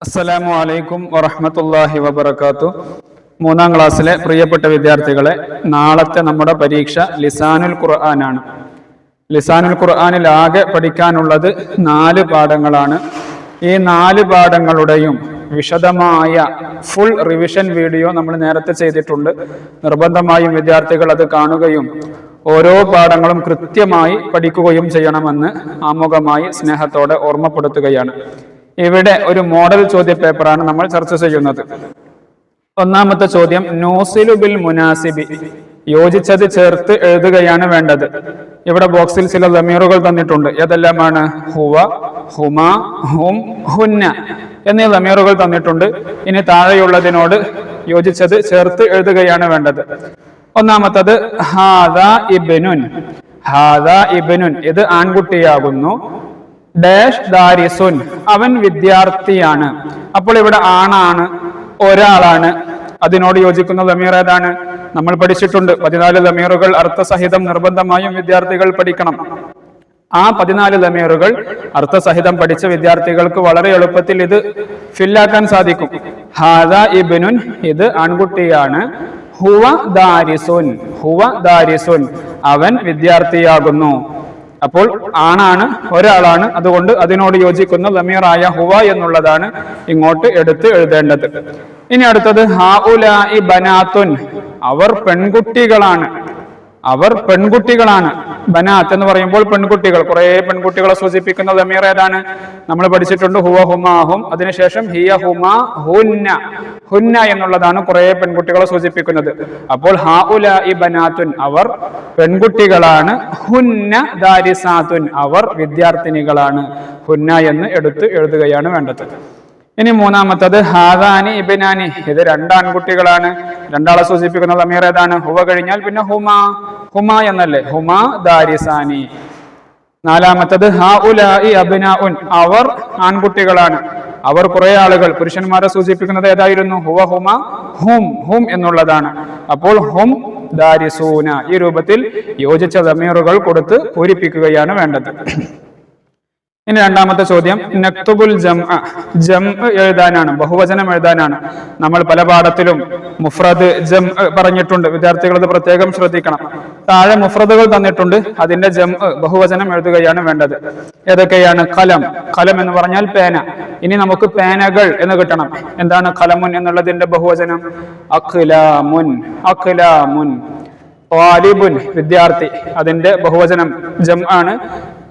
അസ്സലാമു അലൈക്കും വറഹ്മത്തുള്ളാഹി വബറകാതുഹു. മൂന്നാം ക്ലാസ്സിലെ പ്രിയപ്പെട്ട വിദ്യാർത്ഥികളെ, നാളത്തെ നമ്മുടെ പരീക്ഷ ലിസാനുൽ ഖുർആനാണ്. ലിസാനുൽ ഖുർആനിൽ ആകെ പഠിക്കാനുള്ളത് 4 പാഠങ്ങളാണ്. ഈ 4 പാഠങ്ങളുടെയും വിശദമായ ഫുൾ റിവിഷൻ വീഡിയോ നമ്മൾ നേരത്തെ ചെയ്തിട്ടുണ്ട്. നിർബന്ധമായും വിദ്യാർത്ഥികൾ അത് കാണുകയും ഓരോ പാഠങ്ങളും കൃത്യമായി പഠിക്കുകയും ചെയ്യണമെന്ന് ആമുഖമായി സ്നേഹത്തോടെ ഓർമ്മപ്പെടുത്തുകയാണ്. ഇവിടെ ഒരു മോഡൽ ചോദ്യ പേപ്പറാണ് നമ്മൾ ചർച്ച ചെയ്യുന്നത്. ഒന്നാമത്തെ ചോദ്യം, നൂസിലു ബിൽ മുനാസിബി, യോജിച്ചത് ചേർത്ത് എഴുതുകയാണ് വേണ്ടത്. ഇവിടെ ബോക്സിൽ ചില ദമീറുകൾ തന്നിട്ടുണ്ട്. ഏതെല്ലാമാണ്? ഹുവ, ഹുമാ, ഹും, ഹുന്ന എന്നീ ദമീറുകൾ തന്നിട്ടുണ്ട്. ഇനി താഴെയുള്ളതിനോട് യോജിച്ചത് ചേർത്ത് എഴുതുകയാണ് വേണ്ടത്. ഒന്നാമത്തത് ഹാദാ ഇബ്നുൻ. ഹാദാ ഇബ്നുൻ, ഇത് ആൺകുട്ടിയാകുന്നു. ഡാഷ് ദാരിസുൻ, അവൻ വിദ്യാർത്ഥിയാണ്. അപ്പോൾ ഇവിടെ ആണാണ്, ഒരാളാണ്. അതിനോട് യോജിക്കുന്ന ദമീർ ഏതാണ്? നമ്മൾ പഠിച്ചിട്ടുണ്ട് 14 ദമീറുകൾ അർത്ഥസഹിതം നിർബന്ധമായും വിദ്യാർത്ഥികൾ പഠിക്കണം. ആ 14 ദമീറുകൾ അർത്ഥസഹിതം പഠിച്ച വിദ്യാർത്ഥികൾക്ക് വളരെ എളുപ്പത്തിൽ ഇത് ഫില്ലാക്കാൻ സാധിക്കും. ഹാദാ ഇബ്നുൻ, ഇത് ആൺകുട്ടിയാണ്. ഹുവ ദാരിസുൻ, ഹുവ ദാരിസുൻ, അവൻ വിദ്യാർത്ഥിയാകുന്നു. അപ്പോൾ ആണാണ്, ഒരാളാണ്. അതുകൊണ്ട് അതിനോട് യോജിക്കുന്ന ദമീറായ ഹുവ എന്നുള്ളതാണ് ഇങ്ങോട്ട് എടുത്ത് എഴുതേണ്ടത്. ഇനി അടുത്തത് ഹൗലാഇ ബനാത്തുൻ, അവർ പെൺകുട്ടികളാണ്. അവർ പെൺകുട്ടികളാണ്. ബനാത്ത് എന്ന് പറയുമ്പോൾ പെൺകുട്ടികൾ, കുറെ പെൺകുട്ടികളെ സൂചിപ്പിക്കുന്ന ദമീർ ഏതാണ്? നമ്മൾ പഠിച്ചിട്ടുണ്ട് ഹുവ, ഹുമാഹും. അതിനുശേഷം ഹിയ, ഹുമാ, ഹുന്ന. ഹുന്ന എന്നുള്ളതാണ് കുറെ പെൺകുട്ടികളെ സൂചിപ്പിക്കുന്നത്. അപ്പോൾ ഹൗലാഇ ബനാത്തുൻ, അവർ പെൺകുട്ടികളാണ്. ഹുന്ന ദാരിസാത്തുൻ, അവർ വിദ്യാർത്ഥിനികളാണ്. ഹുന്ന എന്ന് എടുത്ത് എഴുതുകയാണ് വേണ്ടത്. ഇനി മൂന്നാമത്തത് ഹാദാനി ഇബ്നാനി, ഇത് 2 ആൺകുട്ടികളാണ്. 2 ആളെ സൂചിപ്പിക്കുന്ന ദമീർ ഏതാണ്? ഹുവ കഴിഞ്ഞാൽ പിന്നെ ഹുമാ, ഹുമാ എന്നല്ലേ? ഹുമാ ദാരിസാനി. നാലാമത്തത് ഹൗലാഇ അബ്നാഉൻ, അവർ ആൺകുട്ടികളാണ്. അവർ കുറെ ആളുകൾ, പുരുഷന്മാരെ സൂചിപ്പിക്കുന്നത് ഏതായിരുന്നു? ഹുവ, ഹുമ, ഹും, ഹും എന്നുള്ളതാണ്. അപ്പോൾ ഹും ദാരിസൂന, ഈ രൂപത്തിൽ യോജിച്ച ദമീറുകൾ കൊടുത്ത് പൂരിപ്പിക്കുകയാണ് വേണ്ടത്. ഇനി രണ്ടാമത്തെ ചോദ്യം, നക്തുബുൽ ജംഅ, ജംഅ എഴുതാനാണ്, ബഹുവചനം എഴുതാനാണ്. നമ്മൾ പല പാഠത്തിലും മുഫ്രദ്, ജംഅ പറഞ്ഞിട്ടുണ്ട്. വിദ്യാർത്ഥികൾ അത് പ്രത്യേകം ശ്രദ്ധിക്കണം. താഴെ മുഫ്രദുകൾ തന്നിട്ടുണ്ട്, അതിന്റെ ജംഅ ബഹുവചനം എഴുതുകയാണ് വേണ്ടത്. ഏതൊക്കെയാണ്? ഖലം, ഖലം എന്ന് പറഞ്ഞാൽ പേന. ഇനി നമുക്ക് പേനകൾ എന്ന് കിട്ടണം. എന്താണ് ഖലമുൻ എന്നുള്ളതിന്റെ ബഹുവചനം? അഖ്ലാമുൻ, അഖ്ലാമുൻ. ത്വാലിബുൻ, വിദ്യാർത്ഥി, അതിന്റെ ബഹുവചനം ജംആണ്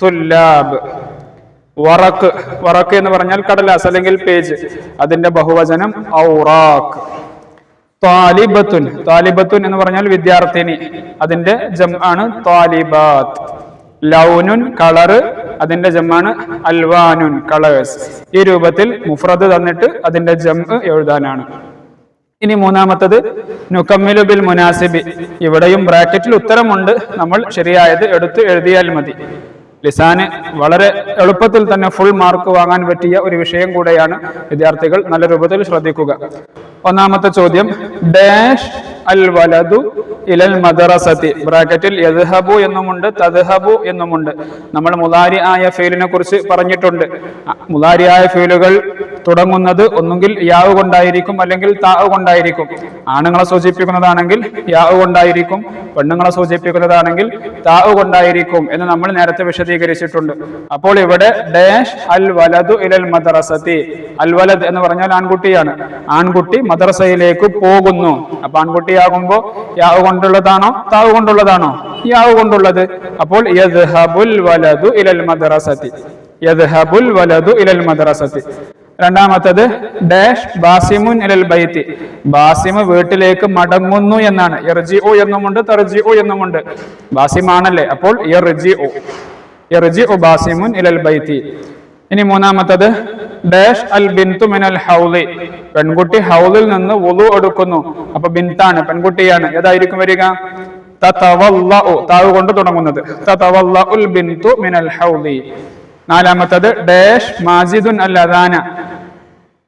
തുല്ലാബ്. വറക്ക്, വറക്ക് എന്ന് പറഞ്ഞാൽ കടലാസ് അല്ലെങ്കിൽ പേജ്, അതിന്റെ ബഹുവചനം ഔറാഖ്. ത്വാലിബത്തുൻ, ത്വാലിബത്തുൻ എന്ന് പറഞ്ഞാൽ വിദ്യാർത്ഥിനി, അതിന്റെ ജംആണ് ത്വാലിബാത്ത്. ലൗനുൻ, കളറ്, അതിന്റെ ജംആണ് അൽവാനുൻ, കളേഴ്സ്. ഈ രൂപത്തിൽ മുഫ്രദ് തന്നിട്ട് അതിന്റെ ജംഅ എഴുതാനാണ്. ഇനി മൂന്നാമത്തത് നുകമ്മിലു ബിൽ മുനാസിബി, ഇവിടെയും ബ്രാക്കറ്റിൽ ഉത്തരമുണ്ട്. നമ്മൾ ശരിയായത് എടുത്ത് എഴുതിയാൽ മതി. ലിസാന് വളരെ എളുപ്പത്തിൽ തന്നെ ഫുൾ മാർക്ക് വാങ്ങാൻ പറ്റിയ ഒരു വിഷയം കൂടെയാണ്. വിദ്യാർത്ഥികൾ നല്ല രൂപത്തിൽ ശ്രദ്ധിക്കുക. ഒന്നാമത്തെ ചോദ്യം, ഡാഷ് അൽ വലദു ഇലൽ മദ്റസതി, ബ്രാക്കറ്റിൽ യദ്ഹബു എന്നുമുണ്ട്, തദ്ഹബു എന്നുമുണ്ട്. നമ്മൾ മുളാരി ആയ ഫീലിനെ കുറിച്ച് പറഞ്ഞിട്ടുണ്ട്. മുളാരി ആയ ഫീലുകൾ തുടങ്ങുന്നത് ഒന്നുകിൽ യാവ് കൊണ്ടായിരിക്കും അല്ലെങ്കിൽ താവ് കൊണ്ടായിരിക്കും. ആണുങ്ങളെ സൂചിപ്പിക്കുന്നതാണെങ്കിൽ യാവ് കൊണ്ടായിരിക്കും, പെണ്ണുങ്ങളെ സൂചിപ്പിക്കുന്നതാണെങ്കിൽ താവ് കൊണ്ടായിരിക്കും എന്ന് നമ്മൾ നേരത്തെ വിശദീകരിച്ചിട്ടുണ്ട്. അപ്പോൾ ഇവിടെ ഡാഷ് അൽ വലദു ഇലൽ മദ്റസതി, അൽ വലദ് എന്ന് പറഞ്ഞാൽ ആൺകുട്ടിയാണ്. ആൺകുട്ടി മദ്രസയിലേക്ക് പോകുന്നു. അപ്പൊ ആൺകുട്ടിയാകുമ്പോ യാവ് കൊണ്ടുള്ളതാണോ താവ് കൊണ്ടുള്ളതാണോ? യാവ് കൊണ്ടുള്ളത്. അപ്പോൾ യദ്ഹബുൽ വലദു ഇലൽ മദ്റസതി, യദ്ഹബുൽ വലദു ഇലൽ മദ്റസതി. രണ്ടാമത്തത് ഡാഷ് ബാസിമുൻ ഇലൽ ബൈത്തി, ബാസിമ് വീട്ടിലേക്ക് മടങ്ങുന്നു എന്നാണ്. യർജിഉ എന്നുമുണ്ട്, തർജിഉ എന്നുമുണ്ട്. ബാസിമാണല്ലേ, അപ്പോൾ യർജിഉ, യർജിഉ ബാസിമുൻ ഇലൽ ബൈത്തി. ഇനി മൂന്നാമത്തത് ഡാഷ് അൽ ബിന്തു മിനൽ ഹൗളി, പെൺകുട്ടി ഹൗളിൽ നിന്ന് വുളു എടുക്കുന്നു. അപ്പൊ ബിന്താണ്, പെൺകുട്ടിയാണ്. ഏതായിരിക്കും വരിക? തതവല്ലഉ, താവ് കൊണ്ട് തുടങ്ങുന്നത്. തതവല്ലഉൽ ബിന്തു മിനൽ ഹൗളി. നാലാമത്തത് ഡാഷ് മാജിദുൻ അൽ അദാന,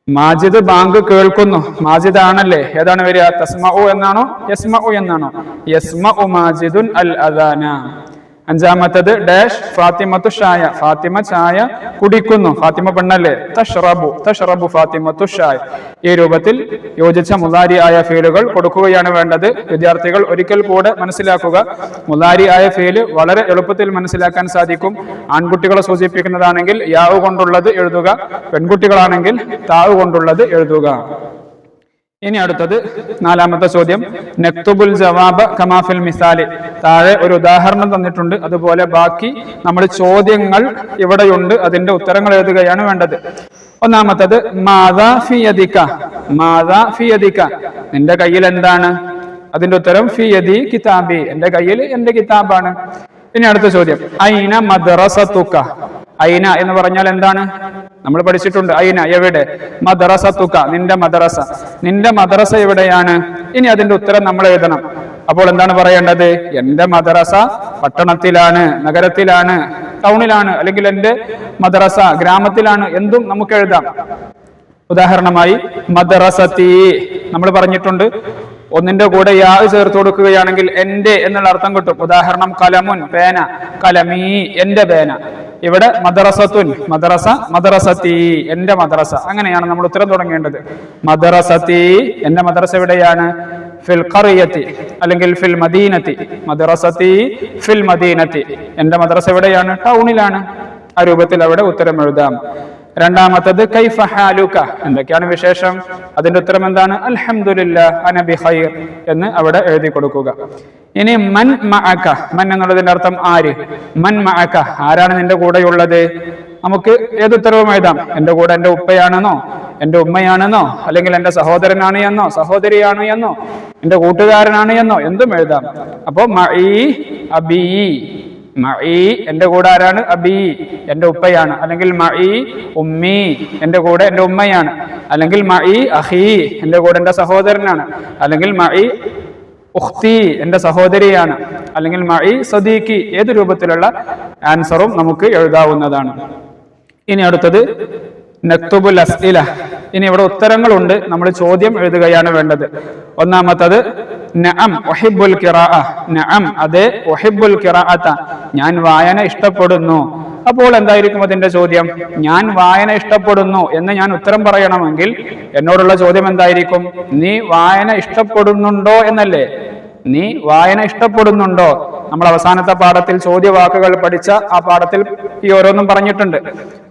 മാജിദ് ബാങ്ക് കേൾക്കുന്നു. മാജിദ് ആണല്ലേ, ഏതാണ് വരിക? തസ്മഉ എന്നാണോ യസ്മഉ എന്നാണോ? യസ്മഉ മാജിദുൻ അൽ അദാന. അഞ്ചാമത്തത് ഡാഷ് ഫാത്തിമത്തു ഷായ, ഫാത്തിമ ചായ കുടിക്കുന്നു, ഫാത്തിമ പെണ്ണല്ലേ, തഷ്റബു ഫാത്തിമത്തു ഷായ. ഈ രൂപത്തിൽ യോജിച്ച മുലാരി ആയ ഫീലുകൾ കൊടുക്കുകയാണ് വേണ്ടത്. വിദ്യാർത്ഥികൾ ഒരിക്കൽ കൂടെ മനസ്സിലാക്കുക, മുലാരി ആയ ഫീല് വളരെ എളുപ്പത്തിൽ മനസ്സിലാക്കാൻ സാധിക്കും. ആൺകുട്ടികളെ സൂചിപ്പിക്കുന്നതാണെങ്കിൽ യാവ് കൊണ്ടുള്ളത് എഴുതുക, പെൺകുട്ടികളാണെങ്കിൽ താവ് കൊണ്ടുള്ളത് എഴുതുക. ഇനി അടുത്തത് നാലാമത്തെ ചോദ്യം, നക്തുബുൽ ജവാബ കമാഫിൽ മിസാലി. താഴെ ഒരു ഉദാഹരണം തന്നിട്ടുണ്ട്, അതുപോലെ ബാക്കി നമ്മൾ ചോദ്യങ്ങൾ ഇവിടെയുണ്ട്, അതിന്റെ ഉത്തരങ്ങൾ എഴുതുകയാണ് വേണ്ടത്. ഒന്നാമത്തത് മാദാ ഫി യദിക, മാദാ ഫി യദിക, നിന്റെ കയ്യിൽ എന്താണ്? അതിന്റെ ഉത്തരം ഫി യദി കിതാബി, എന്റെ കയ്യിൽ എന്റെ കിതാബാണ്. ഇനി അടുത്ത ചോദ്യം, ഐന മദ്റസതുക. ഐന എന്ന് പറഞ്ഞാൽ എന്താണ്? നമ്മൾ പഠിച്ചിട്ടുണ്ട്. ഐന എവിടെ? മദ്റസതുക, നിന്റെ മദ്റസ, നിന്റെ മദ്റസ എവിടെയാണ്? ഇനി അതിന്റെ ഉത്തരം നമ്മൾ എഴുതണം. അപ്പോൾ എന്താണ് പറയേണ്ടത്? എന്റെ മദ്റസ പട്ടണത്തിലാണ്, നഗരത്തിലാണ്, ടൗണിലാണ്, അല്ലെങ്കിൽ എന്റെ മദ്റസ ഗ്രാമത്തിലാണ്, എന്തും നമുക്ക് എഴുതാം. ഉദാഹരണമായി മദ്റസതി നമ്മൾ പറഞ്ഞിട്ടുണ്ട്, ഒന്നിന്റെ കൂടെ യാ ചേർത്ത് കൊടുക്കുകയാണെങ്കിൽ എന്റെ എന്നുള്ള അർത്ഥം കിട്ടും. ഉദാഹരണം കലമുൻ പേന, കലമീ എന്റെ പേന. ഇവിടെ മദ്റസത്തുൻ മദ്റസ, മദ്റസതി എന്റെ മദ്റസ. അങ്ങനെയാണ് നമ്മൾ ഉത്തരം തുടങ്ങേണ്ടത്. മദ്റസതി എന്റെ മദ്റസ എവിടെയാണ്? ഫിൽ ഖറിയത്തി അല്ലെങ്കിൽ ഫിൽ മദീനത്തി, മദ്റസതി ഫിൽ മദീനത്തി, എന്റെ മദ്റസ എവിടെയാണ്? ടൗണിലാണ്. ആ രൂപത്തിൽ അവിടെ ഉത്തരം എഴുതാം. രണ്ടാമത്തത് കൈഫ ഹാലുക, എന്തൊക്കെയാണ് വിശേഷം? അതിന്റെ ഉത്തരം എന്താണ്? അൽഹംദുലില്ലാഹ് അന ബിഖൈർ എന്ന് അവിടെ എഴുതി കൊടുക്കുക. ഇനി മൻ മഅക, മൻ എന്നുള്ളതിന്റെ അർത്ഥം ആര്? മൻ മഅക, ആരാണ് നിന്റെ കൂടെയുള്ളത്? നമുക്ക് ഏതുത്തരവും എഴുതാം. എന്റെ കൂടെ എന്റെ ഉപ്പയാണെന്നോ, എന്റെ ഉമ്മയാണെന്നോ, അല്ലെങ്കിൽ എന്റെ സഹോദരനാണ് എന്നോ, സഹോദരിയാണ് എന്നോ, എന്റെ കൂട്ടുകാരനാണ് എന്നോ, എന്തും എഴുതാം. അപ്പോ മഈ അബീ, മഈ എന്റെ കൂടെ ആരാണ്? അബീ എന്റെ ഉപ്പയാണ്, അല്ലെങ്കിൽ മഈ ഉമ്മി എന്റെ കൂടെ എന്റെ ഉമ്മയാണ്, അല്ലെങ്കിൽ മഈ അഖീ എന്റെ കൂടെ എന്റെ സഹോദരനാണ്, അല്ലെങ്കിൽ മഈ ഉഖ്തി എന്റെ സഹോദരിയാണ്, അല്ലെങ്കിൽ മഈ സദീഖി. ഏത് രൂപത്തിലുള്ള ആൻസറും നമുക്ക് എഴുതാവുന്നതാണ്. ഇനി അടുത്തത് നക്തുബുൽ അസ്ഇല. ഇനി ഇവിടെ ഉത്തരങ്ങളുണ്ട്, നമ്മൾ ചോദ്യം എഴുതുകയാണ് വേണ്ടത്. ഒന്നാമത്തത് നഅം ഉഹിബ്ബുൽ ഖിറാഅ, നഅം അതെ, ഉഹിബ്ബുൽ ഖിറാഅത ഞാൻ വായന ഇഷ്ടപ്പെടുന്നു. അപ്പോൾ എന്തായിരിക്കും അതിന്റെ ചോദ്യം? ഞാൻ വായന ഇഷ്ടപ്പെടുന്നു എന്ന് ഞാൻ ഉത്തരം പറയണമെങ്കിൽ എന്നോടുള്ള ചോദ്യം എന്തായിരിക്കും? നീ വായന ഇഷ്ടപ്പെടുന്നുണ്ടോ എന്നല്ലേ? നീ വായന ഇഷ്ടപ്പെടുന്നുണ്ടോ? നമ്മൾ അവസാനത്തെ പാഠത്തിൽ ചോദ്യവാക്കുകൾ പഠിച്ച ആ പാഠത്തിൽ ഈ ഓരോന്നും പറഞ്ഞിട്ടുണ്ട്.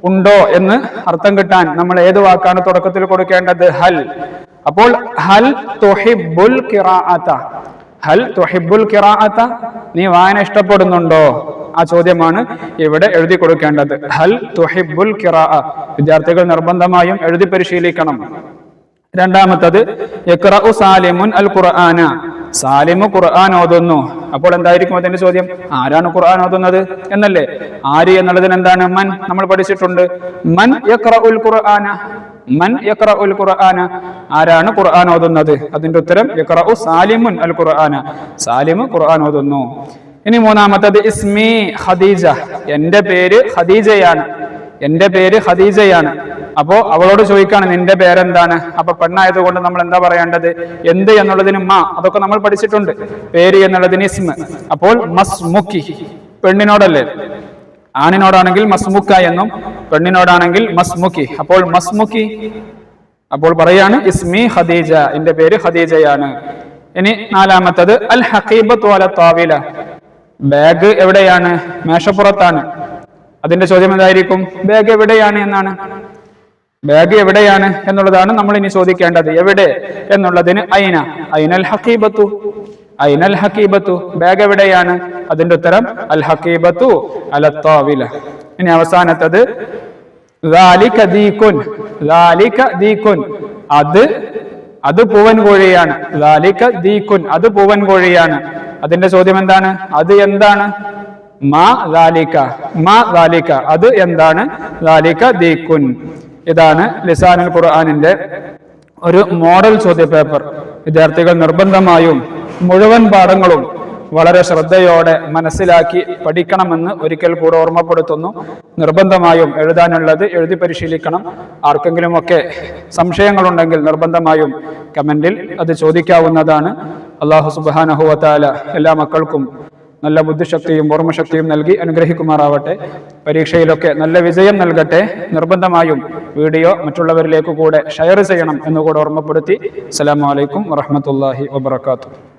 ഉണ്ടോ എന്ന് അർത്ഥം കിട്ടാൻ നമ്മൾ ഏത് വാക്കാണ് തുടക്കത്തിൽ കൊടുക്കേണ്ടത്? ഹൽ. അപ്പോൾ ഹൽ തുഹിബ്ബുൽ ഖിറാഅത, ഹൽ തുഹിബ്ബുൽ ഖിറാഅത, നീ വായന ഇഷ്ടപ്പെടുന്നുണ്ടോ? ആ ചോദ്യമാണ് ഇവിടെ എഴുതി കൊടുക്കേണ്ടത്. ഹൽ തുഹിബ്ബുൽ ഖിറാഅ. വിദ്യാർത്ഥികൾ നിർബന്ധമായും എഴുതി പരിശീലിക്കണം. രണ്ടാമത്തത് യഖ്റഉ സാലിമുൻ അൽ ഖുർആന, സാലിമു ഖുർആൻ ഓതുന്നു. അപ്പോൾ എന്തായിരിക്കും അതിന്റെ ചോദ്യം? ആരാണ് ഖുർആൻ ഓതുന്നത് എന്നല്ലേ? ആര് എന്നുള്ളതിന് എന്താണ്? മൻ. നമ്മൾ പഠിച്ചിട്ടുണ്ട്. മൻ യഖ്റഉൽ ഖുർആന, മൻ യഖ്റഉൽ ഖുർആന, ആരാണ് ഖുർആൻ ഓതുന്നത്? അതിന്റെ ഉത്തരം യഖ്റഉ സാലിമുൻ അൽ ഖുർആന, സാലിമു ഖുർആൻ ഓതുന്നു. ഇനി മൂന്നാമത്തത് ഇസ്മി ഖദീജ, എന്റെ പേര് ഖദീജയാണ്, എന്റെ പേര് ഖദീജയാണ്. അപ്പോ അവളോട് ചോദിക്കാണ് നിന്റെ പേരെന്താണ്? അപ്പൊ പെണ്ണായതുകൊണ്ട് നമ്മൾ എന്താ പറയേണ്ടത്? എന്ത് എന്നുള്ളതിന് മാ, അതൊക്കെ നമ്മൾ പഠിച്ചിട്ടുണ്ട്. പേര് എന്നുള്ളതിന് ഇസ്മ. അപ്പോൾ മസ്മുക്കി, പെണ്ണിനോടല്ലേ? ആണിനോടാണെങ്കിൽ മസ്മുക്ക എന്നും പെണ്ണിനോടാണെങ്കിൽ മസ്മുക്കി. അപ്പോൾ മസ്മുക്കി, അപ്പോൾ പറയാണ് ഇസ്മി ഖദീജ, എന്റെ പേര് ഖദീജയാണ്. ഇനി നാലാമത്തത് അൽ ഹഖീബത്തു അല താവില, ബാഗ് എവിടെയാണ്? മേശപ്പുറത്താണ്. അതിന്റെ ചോദ്യം എന്തായിരിക്കും? ബാഗ് എവിടെയാണ് എന്നാണ്. ബാഗ് എവിടെയാണ് എന്നുള്ളതാണ് നമ്മൾ ഇനി ചോദിക്കേണ്ടത്. എവിടെ എന്നുള്ളതിന് ഐന, ഐനൽ ഹഖീബത്തു, ഐനൽ ഹഖീബത്തു, ബാഗ് എവിടെയാണ്? അതിന്റെ ഉത്തരം അൽ ഹഖീബത്തു അല താവില. ഇനി അവസാനത്തത് ദാലിക ദീകുൻ, ദാലിക ദീകുൻ, അത് പൂവൻ കോഴിയാണ്. ദാലിക ദീകുൻ, അത് പൂവൻ കോഴിയാണ്. അതിന്റെ ചോദ്യം എന്താണ്? അത് എന്താണ്? മാ ദാലിക, മാ ദാലിക, അത് എന്താണ്? ദാലിക ദീകുൻ. ഇതാണ് ലിസാനുൽ ഖുർആനിന്റെ ഒരു മോഡൽ ചോദ്യ പേപ്പർ. വിദ്യാർത്ഥികൾ നിർബന്ധമായും മുഴുവൻ പാഠങ്ങളും വളരെ ശ്രദ്ധയോടെ മനസ്സിലാക്കി പഠിക്കണമെന്ന് ഒരിക്കൽ കൂടെ ഓർമ്മപ്പെടുത്തുന്നു. നിർബന്ധമായും എഴുതാനുള്ളത് എഴുതി പരിശീലിക്കണം. ആർക്കെങ്കിലുമൊക്കെ സംശയങ്ങളുണ്ടെങ്കിൽ നിർബന്ധമായും കമന്റിൽ അത് ചോദിക്കാവുന്നതാണ്. അല്ലാഹു സുബ്ഹാനഹു വ തആല എല്ലാ മക്കൾക്കും നല്ല ബുദ്ധിശക്തിയും ഓർമ്മശക്തിയും നൽകി അനുഗ്രഹിക്കുമാറാവട്ടെ. പരീക്ഷയിലൊക്കെ നല്ല വിജയം നൽകട്ടെ. നിർബന്ധമായും വീഡിയോ മറ്റുള്ളവരിലേക്ക് കൂടെ ഷെയർ ചെയ്യണം എന്നുകൂടെ ഓർമ്മപ്പെടുത്തി അസ്സലാമു അലൈക്കും വറഹ്മത്തുള്ളാഹി വബറകാതുഹു.